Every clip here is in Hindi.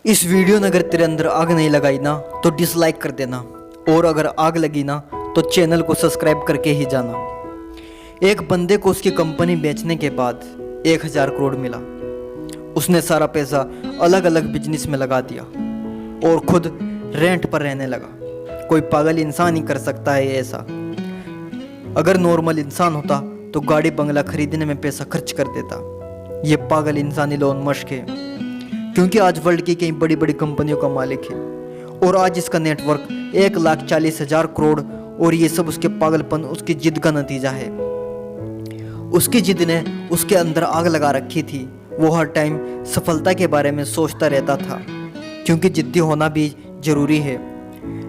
इस वीडियो ने अगर तेरे अंदर आग नहीं लगाई ना तो डिसलाइक कर देना, और अगर आग लगी ना तो चैनल को सब्सक्राइब करके ही जाना। एक बंदे को उसकी कंपनी बेचने के बाद 1000 करोड़ मिला। उसने सारा पैसा अलग अलग बिजनेस में लगा दिया और खुद रेंट पर रहने लगा। कोई पागल इंसान ही कर सकता है ऐसा। अगर नॉर्मल इंसान होता तो गाड़ी बंगला खरीदने में पैसा खर्च कर देता। ये पागल इंसान इलोन मस्क है, क्योंकि आज वर्ल्ड की कई बड़ी बड़ी कंपनियों का मालिक है और आज इसका नेटवर्क 1,40,000 करोड़। और ये सब उसके पागलपन, उसकी जिद का नतीजा है। उसकी जिद ने उसके अंदर आग लगा रखी थी। वो हर टाइम सफलता के बारे में सोचता रहता था, क्योंकि जिद्दी होना भी जरूरी है।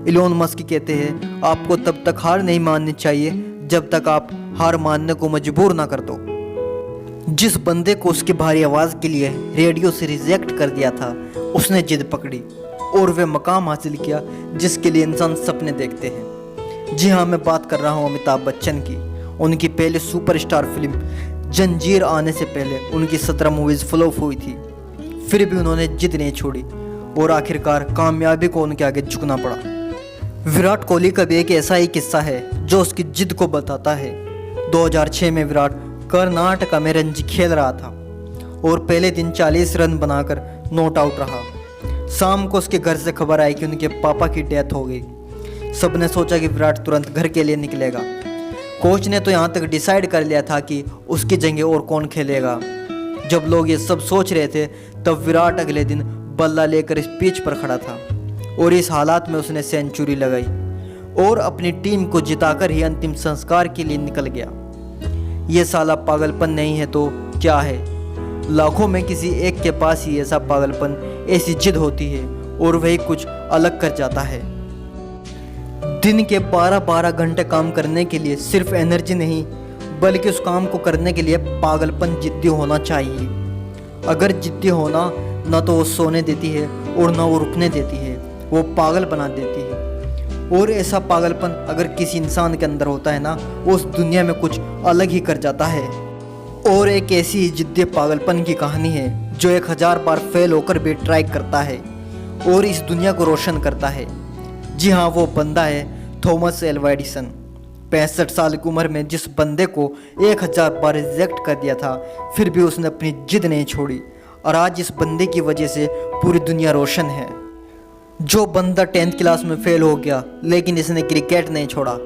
इलोन मस्क कहते हैं आपको तब तक हार नहीं माननी चाहिए जब तक आप हार मानने को मजबूर ना कर दो। जिस बंदे को उसकी भारी आवाज़ के लिए रेडियो से रिजेक्ट कर दिया था, उसने जिद पकड़ी और वे मकाम हासिल किया जिसके लिए इंसान सपने देखते हैं। जी हाँ, मैं बात कर रहा हूँ अमिताभ बच्चन की। उनकी पहले सुपरस्टार फिल्म जंजीर आने से पहले उनकी 17 मूवीज़ फ्लॉप हुई थी। फिर भी उन्होंने जिद नहीं छोड़ी और आखिरकार कामयाबी को उनके आगे झुकना पड़ा। विराट कोहली का भी एक ऐसा ही किस्सा है जो उसकी जिद को बताता है। 2006 में विराट कर्नाटक में रणजी खेल रहा था और पहले दिन 40 रन बनाकर नॉट आउट रहा। शाम को उसके घर से खबर आई कि उनके पापा की डेथ हो गई। सबने सोचा कि विराट तुरंत घर के लिए निकलेगा। कोच ने तो यहाँ तक डिसाइड कर लिया था कि उसकी जगह और कौन खेलेगा। जब लोग ये सब सोच रहे थे तब विराट अगले दिन बल्ला लेकर इस पिच पर खड़ा था और इस हालात में उसने सेंचुरी लगाई और अपनी टीम को जिताकर ही अंतिम संस्कार के लिए निकल गया। ये साला पागलपन नहीं है तो क्या है? लाखों में किसी एक के पास ही ऐसा पागलपन, ऐसी जिद होती है और वही कुछ अलग कर जाता है। दिन के 12-12 घंटे काम करने के लिए सिर्फ एनर्जी नहीं, बल्कि उस काम को करने के लिए पागलपन, जिद्दी होना चाहिए। अगर जिद्दी होना ना तो वो सोने देती है और ना वो रुकने देती है, वो पागल बना देती है। और ऐसा पागलपन अगर किसी इंसान के अंदर होता है ना, वो उस दुनिया में कुछ अलग ही कर जाता है। और एक ऐसी ही जिद्दी पागलपन की कहानी है जो 1000 बार फेल होकर भी ट्राई करता है और इस दुनिया को रोशन करता है। जी हाँ, वो बंदा है थॉमस एल्वा एडिसन। 65 साल की उम्र में जिस बंदे को 1000 बार रिजेक्ट कर दिया था, फिर भी उसने अपनी जिद नहीं छोड़ी और आज इस बंदे की वजह से पूरी दुनिया रोशन है। जो बंदा 10th क्लास में फेल हो गया लेकिन इसने क्रिकेट नहीं छोड़ा,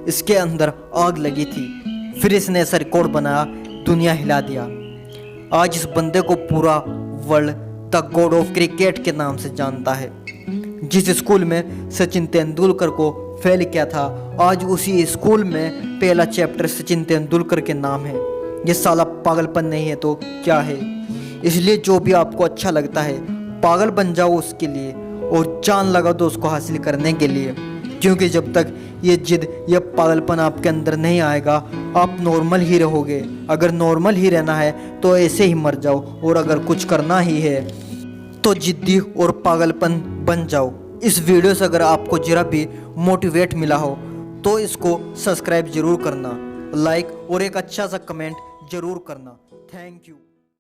इसके अंदर आग लगी थी, फिर इसने ऐसा रिकॉर्ड बनाया, दुनिया हिला दिया। आज इस बंदे को पूरा world the God of cricket के नाम से जानता है। जिस स्कूल में सचिन तेंदुलकर को फेल किया था, आज उसी स्कूल में पहला चैप्टर सचिन तेंदुलकर के नाम है। ये साला पागलपन नहीं है तो क्या है? इसलिए जो भी आपको अच्छा लगता है, पागल बन जाओ उसके लिए और जान लगा दो उसको हासिल करने के लिए, क्योंकि जब तक ये जिद, ये पागलपन आपके अंदर नहीं आएगा, आप नॉर्मल ही रहोगे। अगर नॉर्मल ही रहना है तो ऐसे ही मर जाओ, और अगर कुछ करना ही है तो जिद्दी और पागलपन बन जाओ। इस वीडियो से अगर आपको जरा भी मोटिवेट मिला हो तो इसको सब्सक्राइब जरूर करना, लाइक और एक अच्छा सा कमेंट जरूर करना। Thank you.